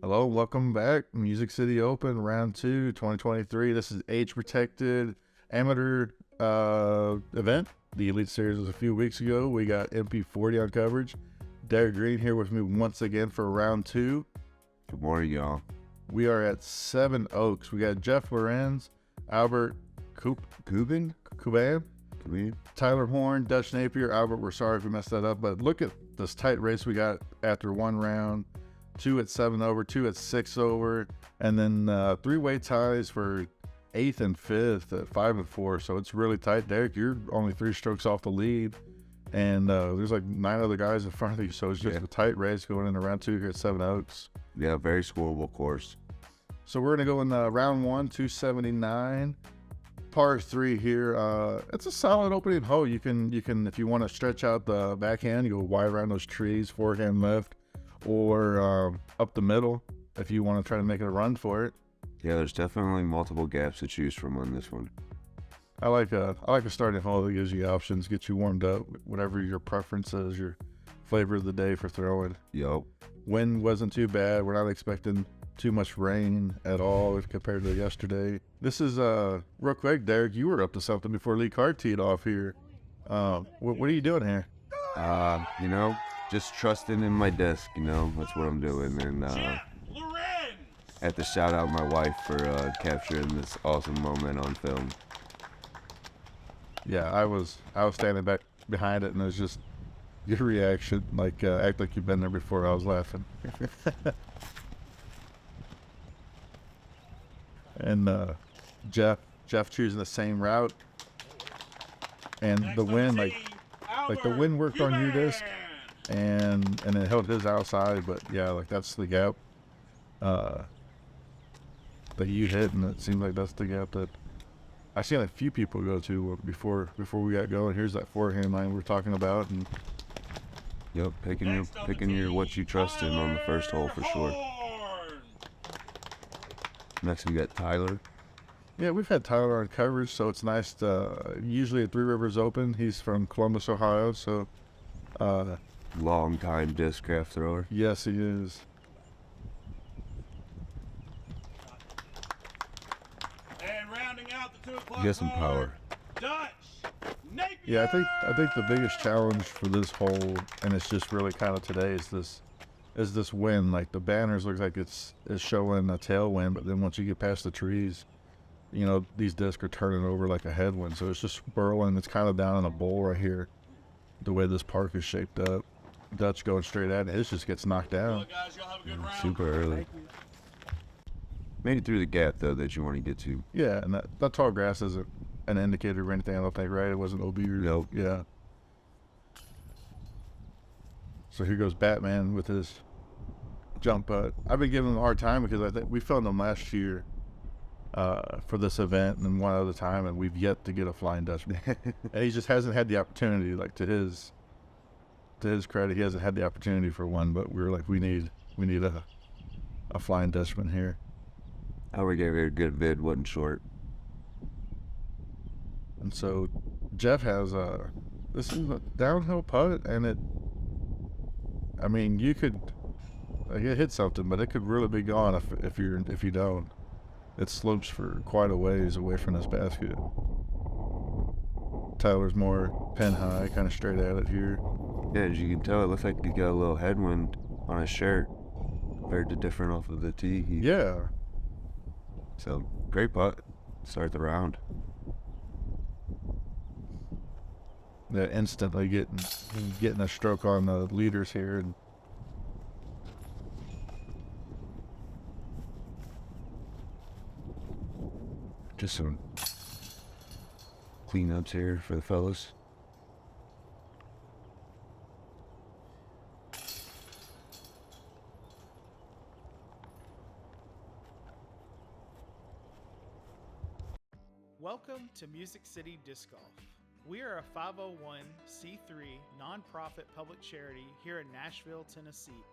Hello, welcome back. Music City Open, round 2, 2023. This is age-protected amateur event. The Elite Series was a few weeks ago. We got MP40 on coverage. Derek Green here with me once again for round 2. Good morning, y'all. We are at Seven Oaks. We got Geoff Lorenz, Albert Kuban, Tyler Horne, Dutch Napier. Albert, we're sorry if we messed that up, but look at this tight race we got after one round. 2 at 7 over, 2 at 6 over, and then three-way ties for 8th and 5th at 5 and 4. So it's really tight. Derek, you're only 3 strokes off the lead, and there's like 9 other guys in front of you. So it's just a tight race going into round 2 here at Seven Oaks. Yeah, very scoreable course. So we're gonna go in round 1, 279, par 3 here. It's a solid opening hole. You can if you want to stretch out the backhand, you go wide around those trees, forehand left, or up the middle if you want to try to make a run for it. Yeah, there's definitely multiple gaps to choose from on this one. I like a starting hole that gives you options, get you warmed up, whatever your preference is, your flavor of the day for throwing. Yup. Wind wasn't too bad. We're not expecting too much rain at all compared to yesterday. This is real quick, Derek, you were up to something before Lee Card teed off here. What are you doing here? Just trusting in my disc, that's what I'm doing. And I have to shout out my wife for capturing this awesome moment on film. Yeah, I was standing back behind it, and it was just your reaction, like act like you've been there before. I was laughing. And Geoff choosing the same route, and the wind, like the wind worked on your disc, and it held his outside. But yeah, like that's the gap that you hit, and it seems like that's the gap that I seen a few people go to before we got going. Here's that forehand line we're talking about, and yep, picking your what you trust in on the first hole for sure. Next we got Tyler. Yeah, we've had Tyler on coverage, so it's nice to usually at Three Rivers Open. He's from Columbus, Ohio, so long time disc craft thrower. Yes, he is. And rounding out the 2 o'clock. He has some power. Dutch Napier. Yeah, I think the biggest challenge for this hole, and it's just really kind of today, is this wind. Like the banners looks like it's showing a tailwind, but then once you get past the trees, these discs are turning over like a headwind. So it's just swirling. It's kind of down in a bowl right here, the way this park is shaped up. Dutch going straight at it. It just gets knocked down. Guys, y'all have a good round. Super early. Made it through the gap, though, that you want to get to. Yeah, and that tall grass isn't an indicator of anything, I don't think, right? It wasn't OB or... Nope. Yeah. So here goes Batman with his jump putt. I've been giving him a hard time because I think we filmed him last year for this event and one other time, and we've yet to get a Flying Dutchman. And he just hasn't had the opportunity. Like to his credit, he hasn't had the opportunity for one. But we were like, we need a Flying Dutchman here. Our gave it a good vid, wasn't short. And so Geoff has this is a downhill putt, and you could hit something, but it could really be gone if you don't. It slopes for quite a ways away from this basket. Tyler's more pin high, kind of straight at it here. Yeah, as you can tell, it looks like he got a little headwind on his shirt compared to different off of the tee. Yeah. So, great putt. Start the round. Yeah, instantly getting a stroke on the leaders here. And just some cleanups here for the fellas. Welcome to Music City Disc Golf. We are a 501c3 nonprofit public charity here in Nashville, Tennessee.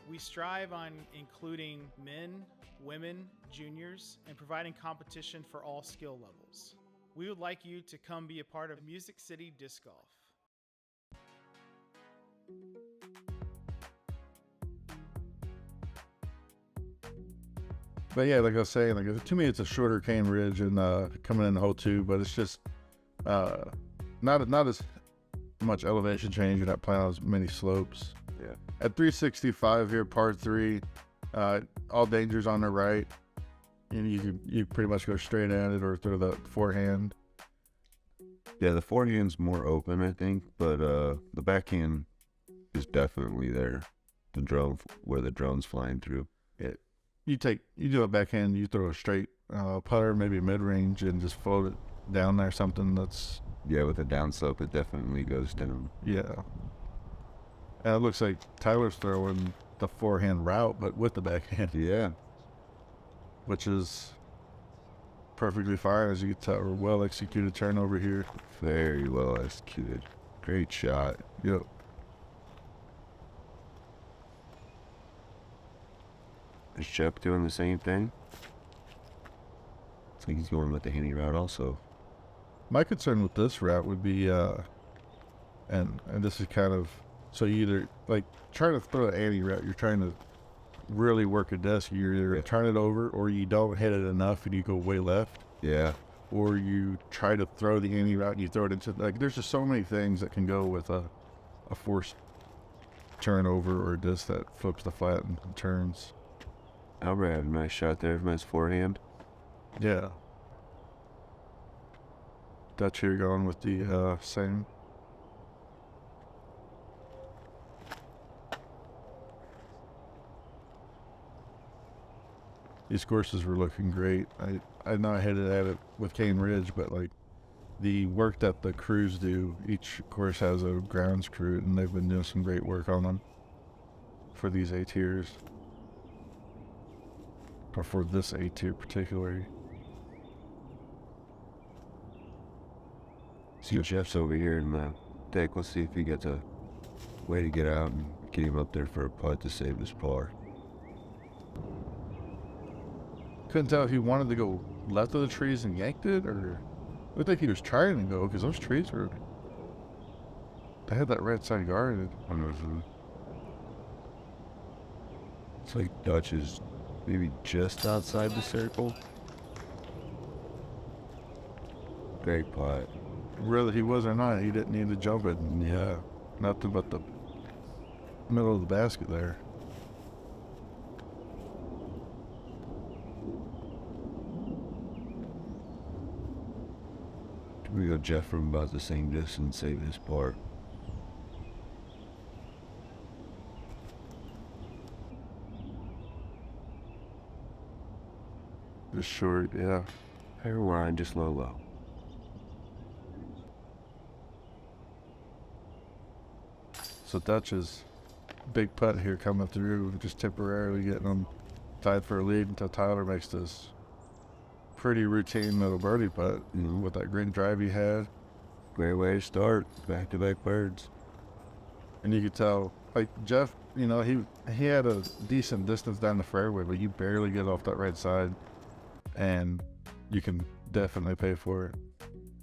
We strive on including men, women, juniors, and providing competition for all skill levels. We would like you to come be a part of Music City Disc Golf. But yeah, like I was saying, like to me, it's a shorter cane ridge and coming in hole 2, but it's just not as much elevation change. You're not playing on as many slopes. Yeah. At 365 here, par 3, all dangers on the right, and you pretty much go straight at it or throw the forehand. Yeah, the forehand's more open, I think, but the backhand is definitely there. The drone, where the drone's flying through. Yeah. You do a backhand, you throw a straight putter, maybe mid-range, and just float it down there, something that's... Yeah, with a downslope, it definitely goes down. Yeah. And it looks like Tyler's throwing the forehand route, but with the backhand. Yeah. Which is perfectly fine, as you can tell. A well-executed turn over here. Very well executed. Great shot. Yep. Is Geoff doing the same thing? It's like he's going with the handy route also. My concern with this route would be, and this is kind of, so you either, like, trying to throw an anti route, you're trying to really work a disc. You're either turn it over, or you don't hit it enough and you go way left. Yeah. Or you try to throw the anti route and you throw it into, like, there's just so many things that can go with a forced turnover or a disc that flips the flat and turns. Albert had a nice shot there from his forehand. Yeah. Dutch here going with the same. These courses were looking great. I know I hit it at it with Cane Ridge, but like the work that the crews do, each course has a grounds crew, and they've been doing some great work on them for these A tiers. Or for this A tier particularly. See, Geoff's over here in the deck. Let's see if he gets a way to get out and get him up there for a putt to save his par. Couldn't tell if he wanted to go left of the trees and yanked it, or looked like he was trying to go, because those trees were, they had that right side guarded. It's like Dutch is maybe just outside the circle. Great putt. Whether he was or not, he didn't need to jump it. And yeah, nothing but the middle of the basket there. We got Geoff from about the same distance, save his par. Just short, yeah. Hair line just low. So Dutch's big putt here coming through, just temporarily getting them tied for a lead until Tyler makes this pretty routine little birdie putt with that green drive he had. Great way to start. Back-to-back birds. And you could tell, like Geoff, you know, he had a decent distance down the fairway, but you barely get off that right side, and you can definitely pay for it.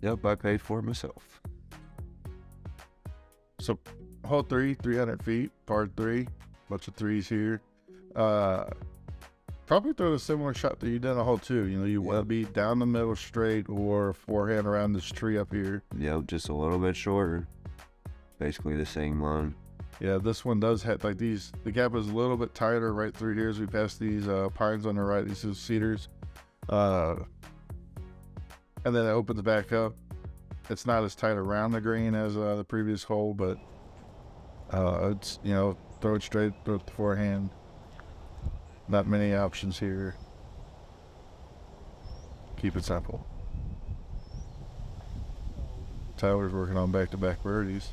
Yep, I paid for it myself. So hole 3, 300 feet, par 3, bunch of threes here. Probably throw a similar shot that you did on hole 2. You know, you want to be down the middle straight or forehand around this tree up here. Yep, just a little bit shorter. Basically the same line. Yeah, this one does have, like these, the gap is a little bit tighter right through here as we pass these pines on the right, these are cedars. And then it opens back up. It's not as tight around the green as the previous hole, but it's, you know, throw it straight, throw it the forehand. Not many options here. Keep it simple. Tyler's working on back-to-back birdies.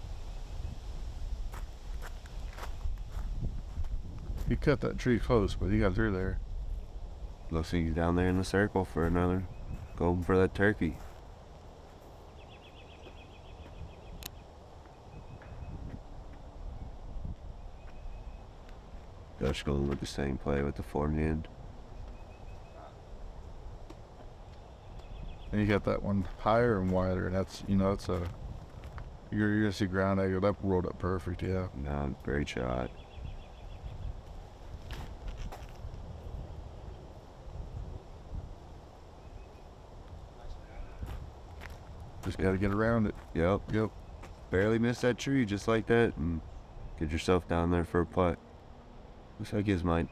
He cut that tree close, but he got through there. Looks like he's down there in the circle for another. Going for that turkey. Josh going with the same play with the forehand. And you got that one higher and wider, and that's, you know, it's a, you're gonna see ground angle. That rolled up perfect, yeah. No, great shot. Just got to get around it. Yep. Yep. Barely missed that tree just like that, and get yourself down there for a putt. Looks like his might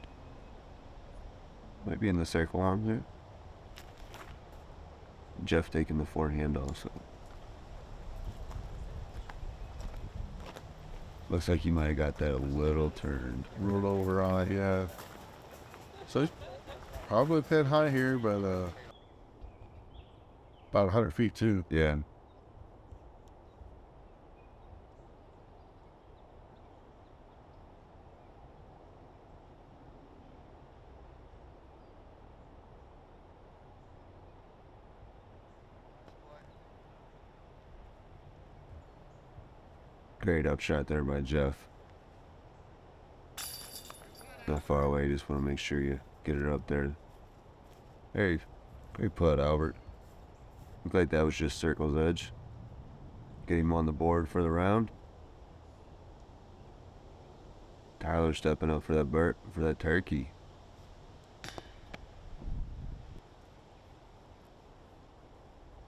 be in the circle arm there. Geoff taking the forehand also. Looks like he might have got that a little turned. Rolled over on it, yeah. So he's probably pin high here, but about 100 feet too. Yeah. Great upshot there by Geoff. Not far away, just want to make sure you get it up there. Hey, great putt, Albert. Looked like that was just circle's edge. Get him on the board for the round. Tyler stepping up for that turkey.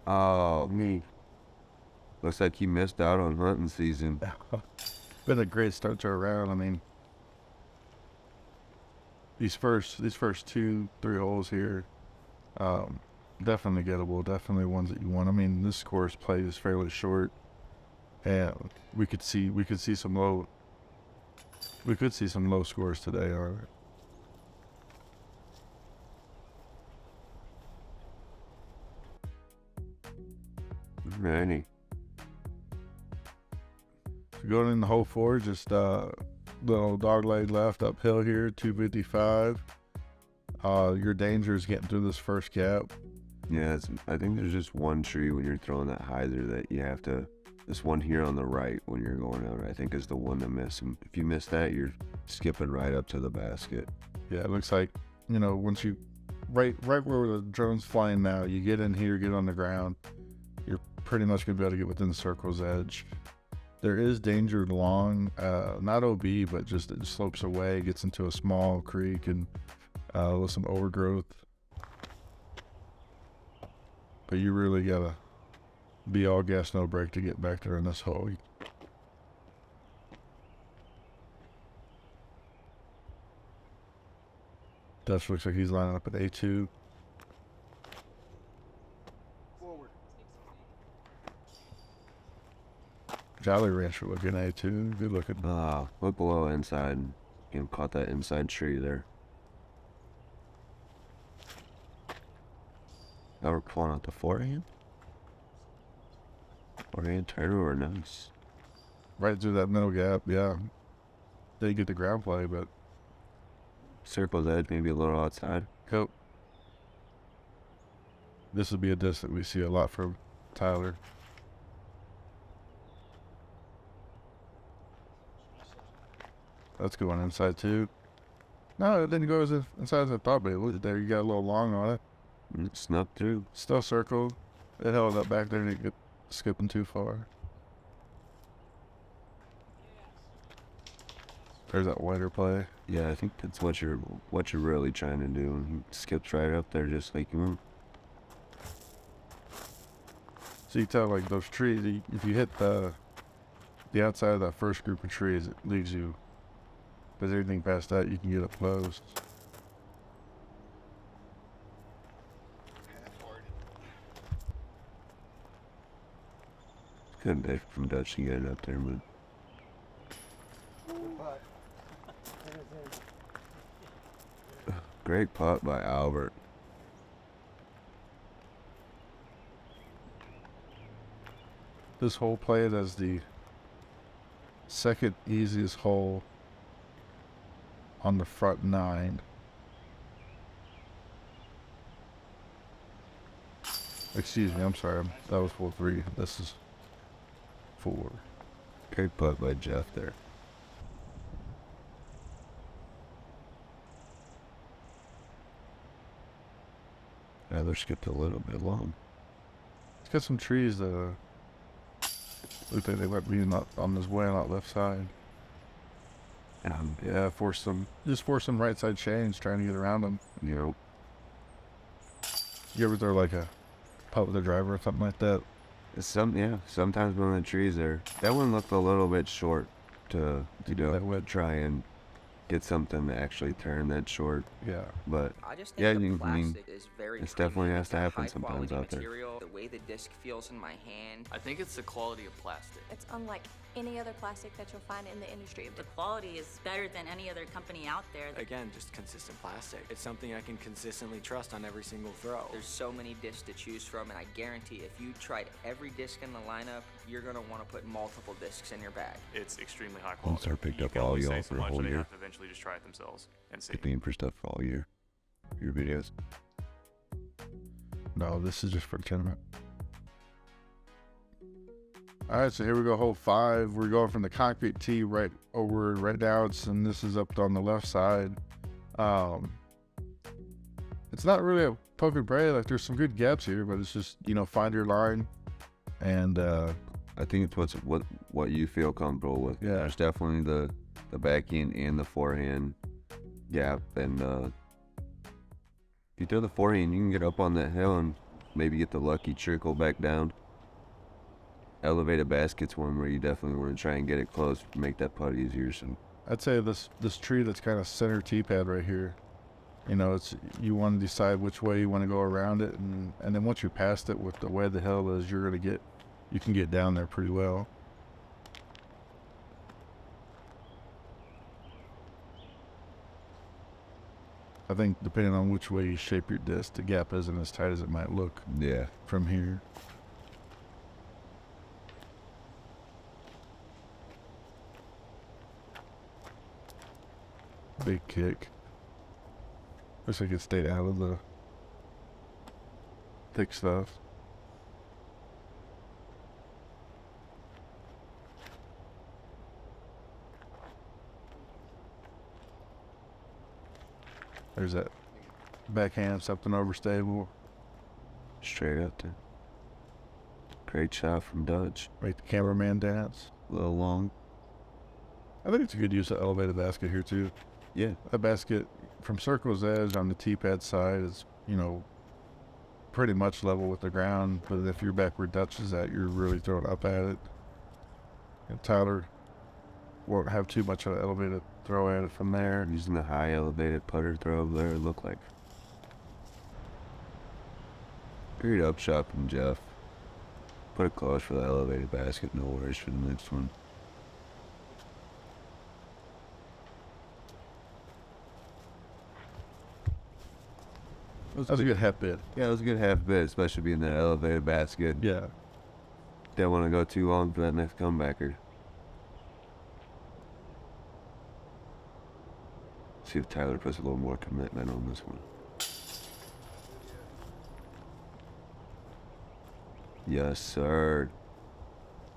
Oh, me. Looks like he missed out on hunting season. Been a great start to a round. I mean, these first 2-3 holes here, definitely gettable. Definitely ones that you want. I mean, this course play is fairly short, and we could see some low scores today. All right. Alrighty. So going in the hole 4, just little dog leg left uphill here, 255. Your danger is getting through this first gap. Yeah, I think there's just one tree when you're throwing that hyzer that you have to. This one here on the right when you're going out, I think, is the one to miss. And if you miss that, you're skipping right up to the basket. Yeah, it looks like, once you right where the drone's flying now, you get in here, get on the ground, you're pretty much gonna be able to get within the circle's edge. There is danger long, not OB, but just it slopes away, gets into a small creek and with some overgrowth. But you really gotta be all gas, no brake to get back there in this hole. Dutch looks like he's lining up at A2. Forward. Jolly Rancher looking A2. Good looking. Look below inside. Caught that inside tree there. Now we're pulling out the forehand. Forehand turn over, nice. Right through that middle gap, yeah. Didn't get the ground play, but Circle's edge, maybe a little outside. cope. This would be a disc that we see a lot from Tyler. That's going inside too. No, it didn't go as inside as I thought, but look there, you got a little long on it. Snuck through. Still circled. It held up back there and it get skipping too far. There's that wider play. Yeah, I think that's what you're really trying to do. He skips right up there just like you. So you tell like those trees, if you hit the outside of that first group of trees, it leaves you. But everything past that, you can get up close. Good day from Dutch to get it up there, but great putt by Albert. This hole played as the second easiest hole on the front 9. Excuse me, I'm sorry. That was 4-3. This is 4. Great putt by Geoff there. Tyler skipped a little bit long. It's got some trees that look like they might be not on this way on that left side. Yeah, force some right side change trying to get around them. You know, You ever throw like a putt with a driver or something like that? Sometimes when the trees are, that one looked a little bit short to That would- try and get something to actually turn that short. Yeah. But I just yeah, think the I mean, plastic is very this premium. definitely has It's to a happen high sometimes quality out there. material. The way the disc feels in my hand. I think it's the quality of plastic. It's unlike any other plastic that you'll find in the industry. The quality is better than any other company out there. Again, just consistent plastic. It's something I can consistently trust on every single throw. There's so many discs to choose from, and I guarantee if you tried every disc in the lineup, you're gonna want to put multiple discs in your bag. It's extremely high quality. Star picked You up can all only y'all say for so a much, whole so they year. have to eventually just try it themselves and see. Paying for stuff for all year. Your videos. No, this is just for the tournament. All right, so here we go, hole 5. We're going from the concrete tee right over right now. And this is up on the left side. It's not really a poke and pray. Like, there's some good gaps here, but it's just, find your line. And I think it's what you feel comfortable with. Yeah. There's definitely the backhand and the forehand gap, and if you throw the forehand, you can get up on that hill and maybe get the lucky trickle back down. Elevated basket's one where you definitely want to try and get it close, make that putt easier. So I'd say this tree that's kind of center tee pad right here, it's you want to decide which way you want to go around it, and then once you're past it, with the way the hill is, you can get down there pretty well. I think depending on which way you shape your disc, the gap isn't as tight as it might look yeah, from here. Big kick. Looks like it stayed out of the thick stuff. There's that backhand, something overstable. straight up there. Great shot from Dutch. Make the cameraman dance. A little long. I think it's a good use of elevated basket here too. Yeah. That basket from circle's edge on the tee pad side is, pretty much level with the ground. But if you're back where Dutch is at, you're really throwing up at it. And Tyler won't have too much of an elevated throw at it from there. Using the high elevated putter throw over there, it looked like. Great up shot from Geoff. Put it close for the elevated basket, no worries for the next one. That was a good half bid. Yeah, it was a good half bit, especially being that elevated basket. Yeah. Didn't want to go too long for that next comebacker. See if Tyler puts a little more commitment on this one. Yes, sir.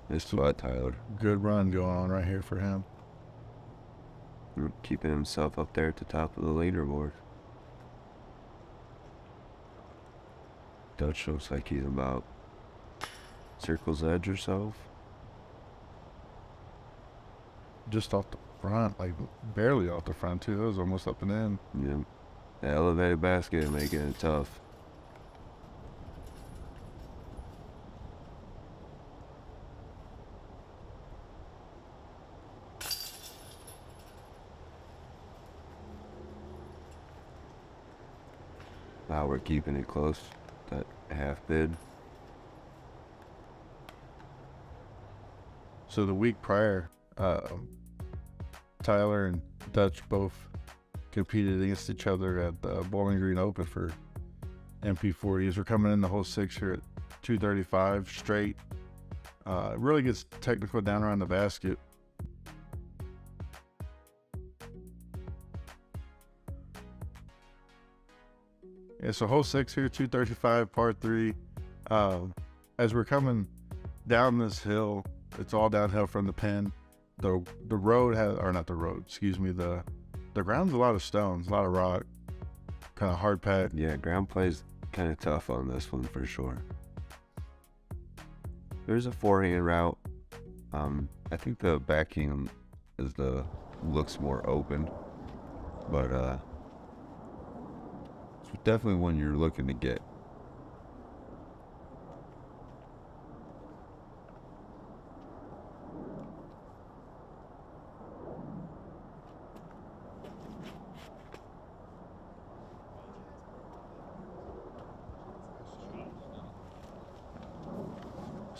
Nice spot, Tyler. Good run going on right here for him. Keeping himself up there at the top of the leaderboard. Dutch looks like he's about circle's edge or so. Just off the front, like barely off the front too. It was almost up and in. Yeah. The elevated basket making it tough. Now we're keeping it close. That half bid. So the week prior, Tyler and Dutch both competed against each other at the Bowling Green Open for MP40s. We're coming in the whole 6 here at 235 straight. It really gets technical down around the basket. Yeah, so hole 6 here, 235, par 3. As we're coming down this hill, it's all downhill from the pin. The road has, or not the road, excuse me, the ground's a lot of stones, a lot of rock, kind of hard packed. Yeah, ground play's kind of tough on this one for sure. There's a forehand route. I think the backhand looks more open, but it's definitely one you're looking to get.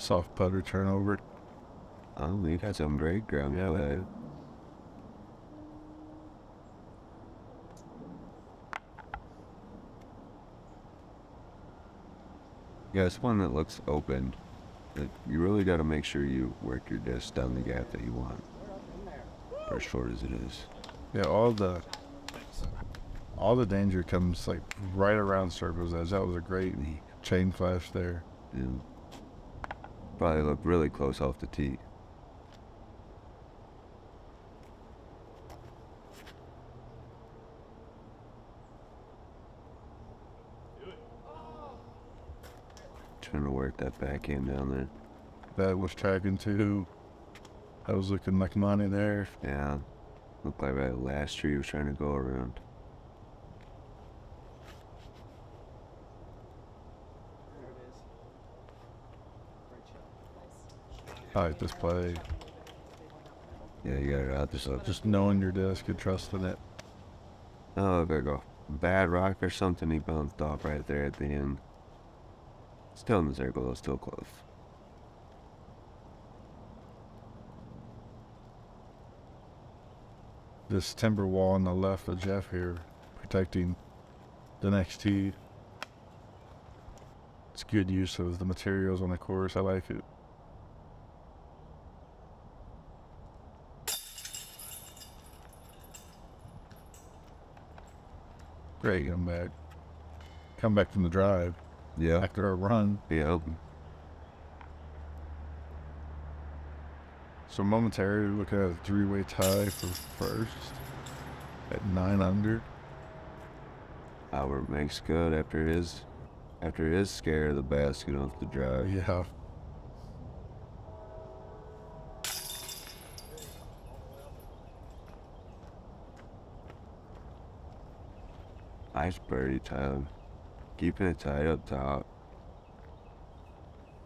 Soft putter turnover. Oh, you got some great ground. Yeah, that. Yeah, it's one that looks open. But you really got to make sure you work your disc down the gap that you want. For as short as it is. Yeah, all the danger comes like right around circle's edge. That was a great chain flash there. Yeah. Probably looked really close off the tee. Trying to work that backhand down there. That was tracking too. That was looking like money there. Yeah. Looked like that last tree was trying to go around. I like this play. Yeah, you got it out there. Just knowing your disc and trusting it. Oh, there you go. Bad rock or something. He bounced off right there at the end. Still in the circle, though. Still close. This timber wall on the left of Geoff here, protecting the next tee. It's good use of the materials on the course. I like it. Great comeback. Come back from the drive. Yeah. After a run. Yeah. So momentarily looking at a three-way tie for first at 9 under. Albert makes good after his scare of the basket off the drive. Yeah. Nice birdie, Tyler. Keeping it tight up top.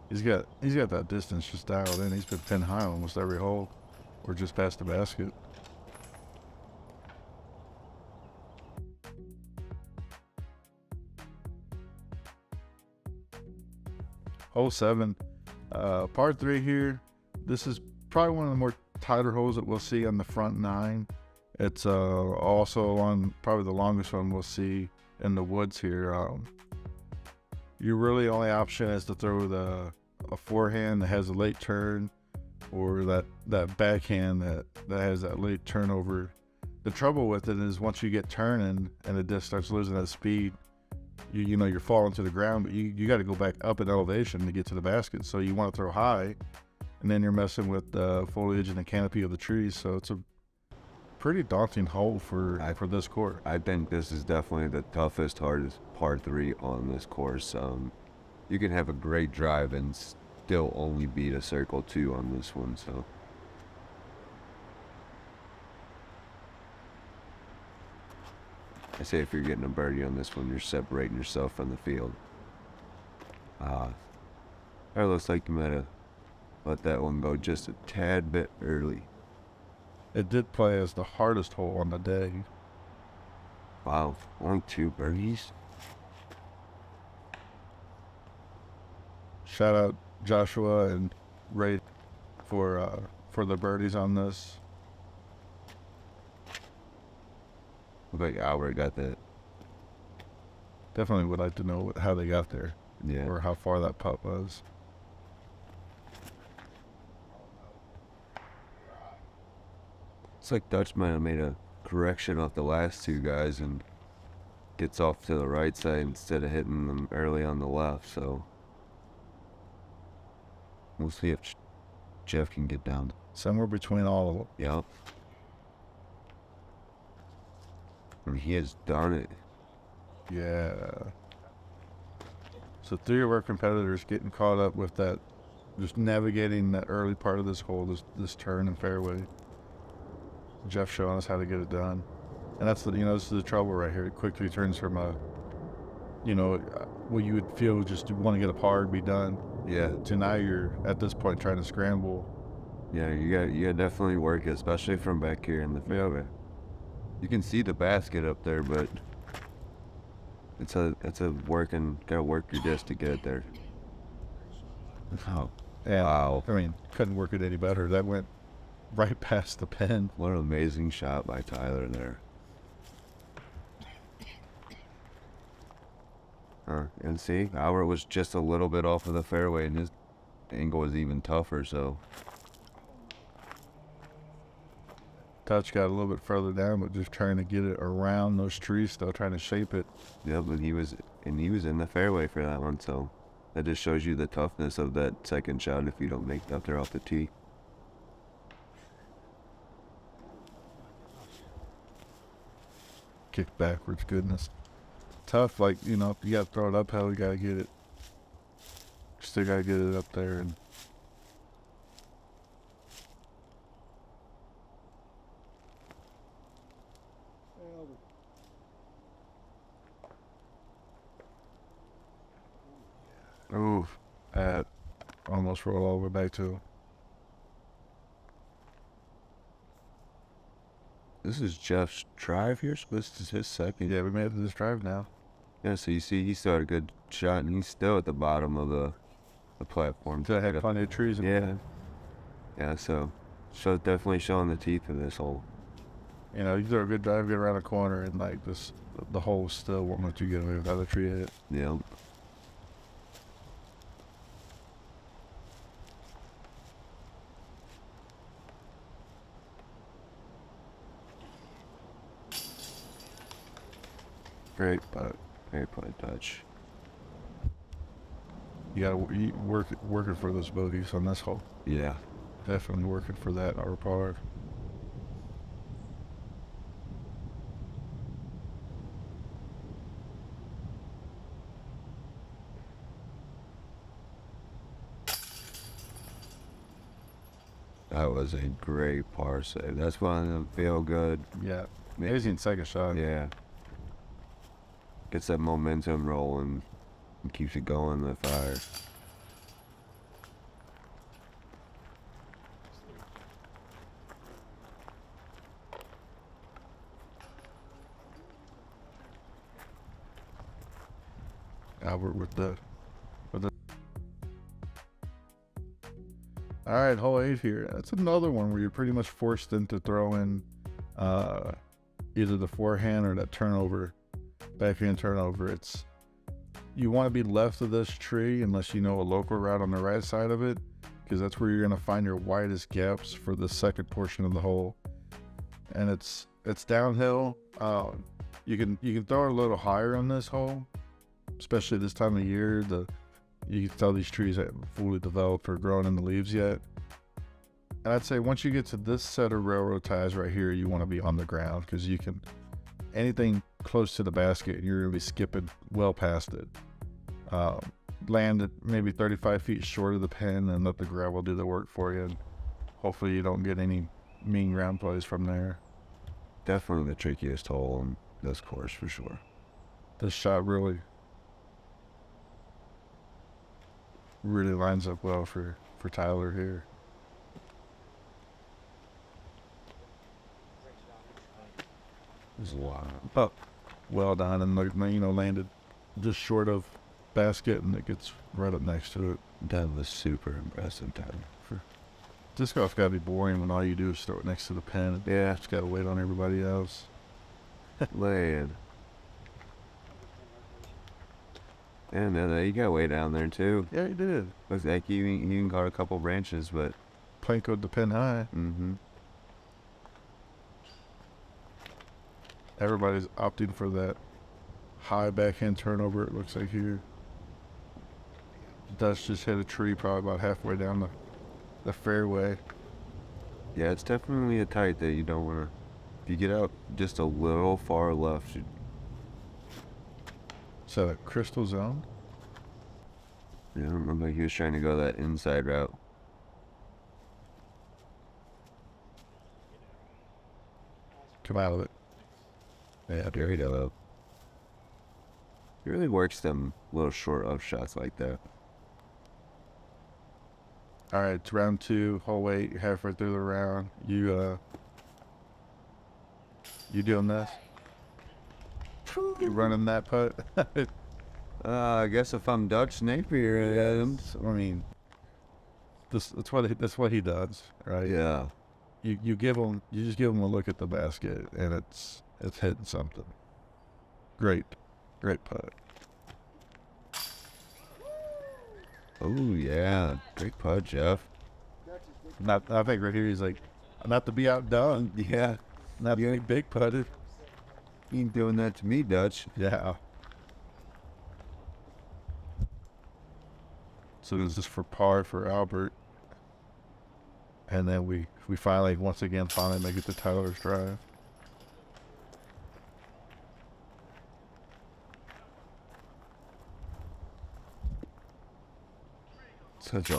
He's got that distance just dialed in. He's been pin high almost every hole, or just past the basket. Hole 7, par 3 here. This is probably one of the more tighter holes that we'll see on the front 9. It's also along probably the longest one we'll see in the woods here. Your really only option is to throw a forehand that has a late turn, or that backhand that has that late turnover. The trouble with it is once you get turning and the disc starts losing that speed, you know you're falling to the ground, but you got to go back up in elevation to get to the basket. So you want to throw high, and then you're messing with the foliage and the canopy of the trees. So it's a pretty daunting hole for this course. I think this is definitely the toughest, hardest par 3 on this course. You can have a great drive and still only beat a circle 2 on this one. So I say if you're getting a birdie on this one, you're separating yourself from the field. It looks like you might have let that one go just a tad bit early. It did play as the hardest hole on the day. Wow, only 2 birdies? Shout out Joshua and Ray for the birdies on this. What about Albert got that? Definitely would like to know how they got there. Yeah. Or how far that putt was. It's like Dutch might have made a correction off the last 2 guys and gets off to the right side instead of hitting them early on the left, so we'll see if Geoff can get down. Somewhere between all of them. Yep. And he has done it. Yeah. So 3 of our competitors getting caught up with that, just navigating that early part of this hole, this turn and fairway. Geoff showing us how to get it done. And that's this is the trouble right here. It quickly turns from what you would feel just to want to get a par and be done. Yeah. To now you're at this point trying to scramble. Yeah, you got definitely work it, especially from back here in the fairway. You can see the basket up there, but it's a gotta work your disc to get it there. Oh, Yeah. Wow. I mean, couldn't work it any better. That went right past the pin. What an amazing shot by Tyler there. And see, Albert was just a little bit off of the fairway, and his angle was even tougher, so. Touch got a little bit further down, but just trying to get it around those trees, still trying to shape it. Yeah, but he was in the fairway for that one, so that just shows you the toughness of that second shot if you don't make it up there off the tee. Kick backwards, goodness. Tough, like, you know, if you got to throw it uphill, you got to get it. Still got to get it up there. And oof, that almost rolled all the way back to him. This is Jeff's drive here, so this is his second. Yeah, we made it to this drive now. Yeah, so you see, he still had a good shot, and he's still at the bottom of the platform. Still had plenty of trees. Yeah. Yeah, so definitely showing the teeth of this hole. You know, you throw a good drive, get around the corner, and like this, the hole still won't let you get away without a tree hit. Yeah. Great putt. Great putt touch. You gotta working for those bogeys on this hole. Yeah. Definitely working for that or par. That was a great par save. That's one of them feel good. Yeah. Amazing second shot. Yeah. Gets that momentum rolling and keeps it going with fire. Albert with the all right, hole 8 here. That's another one where you're pretty much forced into throwing either the forehand or that turnover, backhand turnover. It's you want to be left of this tree unless you know a local route on the right side of it, because that's where you're going to find your widest gaps for the second portion of the hole. And it's downhill. You can throw it a little higher on this hole, especially this time of year. You can tell these trees haven't fully developed or grown in the leaves yet. And I'd say once you get to this set of railroad ties right here, you want to be on the ground, because you can anything close to the basket and you're going to be skipping well past it. Land it maybe 35 feet short of the pin and let the gravel do the work for you. And hopefully you don't get any mean ground plays from there. Definitely the trickiest hole on this course for sure. This shot really lines up well for Tyler here. There's a lot. But well done, and landed just short of basket, and it gets right up next to it. That was super impressive, Tyler. Disc golf's got to be boring when all you do is throw it next to the pin. Yeah. It's got to wait on everybody else. Land. And then you got way down there too. Yeah, he did. Looks like he even got a couple branches, but Plankoed the pin high. mm-hmm. Everybody's opting for that high backhand turnover, it looks like here. Dust just hit a tree probably about halfway down the fairway. Yeah, it's definitely a tight that you don't want to. If you get out just a little far left, Is that a crystal zone? I don't remember, he was trying to go that inside route. Come out of it. Yeah, There he does. He really works them little short up shots like that. All right, it's round 2, hole 8. You're halfway through the round. You doing this? You running that putt? I guess if I'm Dutch Napier, I mean, that's what he does, right? Yeah. You just give him a look at the basket, and it's hitting something. Great putt. Oh, yeah. Great putt, Jeff. I think right here he's like, not to be outdone. Yeah. Not to be big putted. You ain't doing that to me, Dutch. Yeah. So this is for par for Albert. And then we finally make it to Tyler's drive. Such an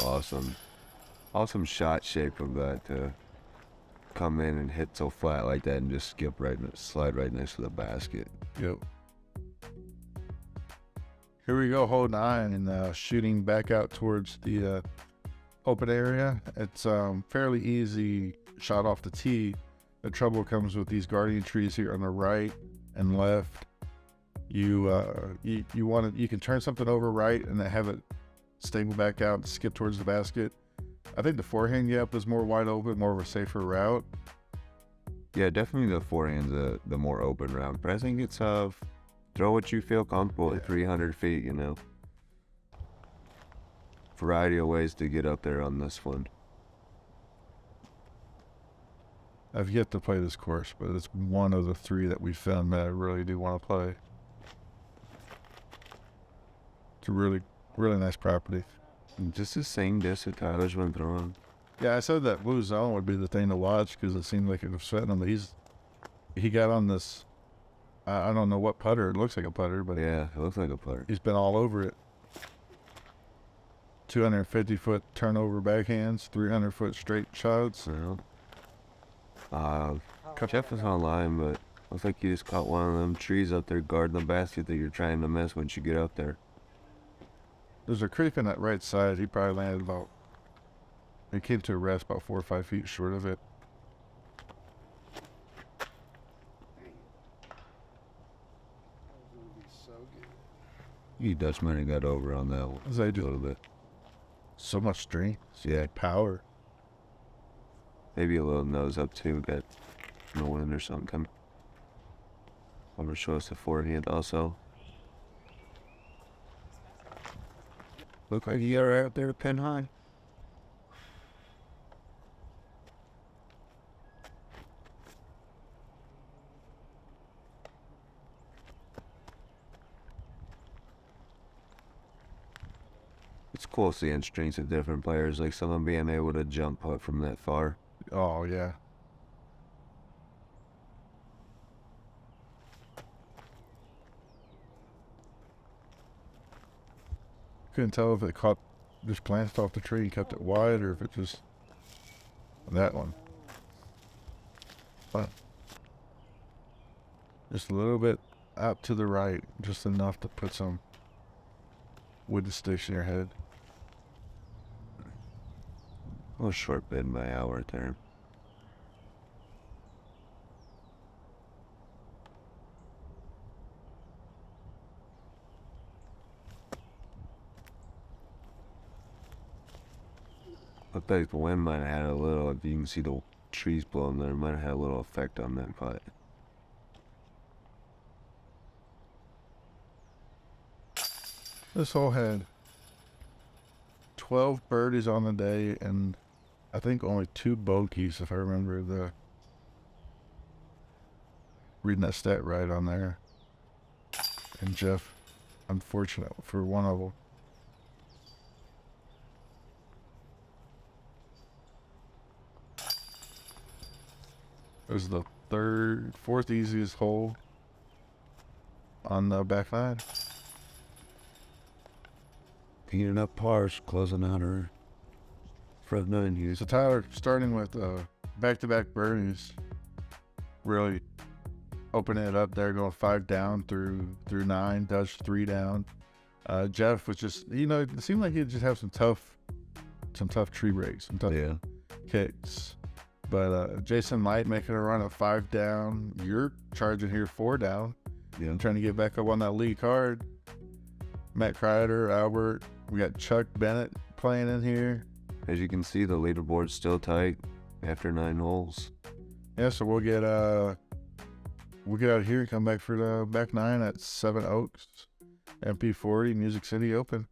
awesome shot shape of that to come in and hit so flat like that and just slide right next to the basket. Yep. Here we go, hole 9, and shooting back out towards the open area. It's fairly easy shot off the tee. The trouble comes with these guardian trees here on the right and left. You can turn something over right and then have it stable back out and skip towards the basket. I think the forehand is more wide open, more of a safer route. Yeah, definitely the forehand's the more open route. But I think it's throw what you feel comfortable at 300 feet, you know. Variety of ways to get up there on this one. I've yet to play this course, but it's one of the 3 that we found that I really do want to play. It's a really nice property. Just the same disc that Tyler's been throwing. Yeah, I said that blue zone would be the thing to watch because it seemed like it was fitting him. But he got on this, I don't know what putter. It looks like a putter, but yeah, it looks like a putter. He's been all over it. 250-foot turnover backhands, 300-foot straight shots. Yeah. Jeff is online, but looks like you just caught one of them trees up there guarding the basket that you're trying to miss once you get up there. There's a creek on that right side. He probably landed he came to a rest about 4 or 5 feet short of it. You Dutchman got over on that one. As I do. A little bit. So much strength. Yeah. Power. Maybe a little nose up too. Got no wind or something coming. Over show us the forehand also. Look like you got right up there pin high. It's cool seeing strengths of different players, like someone being able to jump putt from that far. Oh, yeah. Couldn't tell if it just glanced off the tree and kept it wide or if it just that one. But just a little bit out to the right, just enough to put some wooden sticks in your head. A little short bid by hour there. Looked like the wind might have had a little, if you can see the trees blowing there, might have had a little effect on that putt. This hole had 12 birdies on the day and I think only 2 bogeys, if I remember reading that stat right on there. And Jeff, unfortunate for one of them. It was the 4th easiest hole on the back nine. Cleaning up pars, closing out her front nine here. So Tyler, starting with back-to-back birdies, really opening it up there, going 5 down through 9, Dutch 3 down. Jeff was just, it seemed like he'd just have some tough tree breaks, some tough kicks. But Jason Light making a run at 5 down. You're charging here 4 down. Yeah. Trying to get back up on that lead card. Matt Kreider, Albert. We got Chuck Bennett playing in here. as you can see, the leaderboard's still tight after 9 holes. Yeah, so we'll get out of here and come back for the back 9 at 7 Oaks, MP40, Music City Open.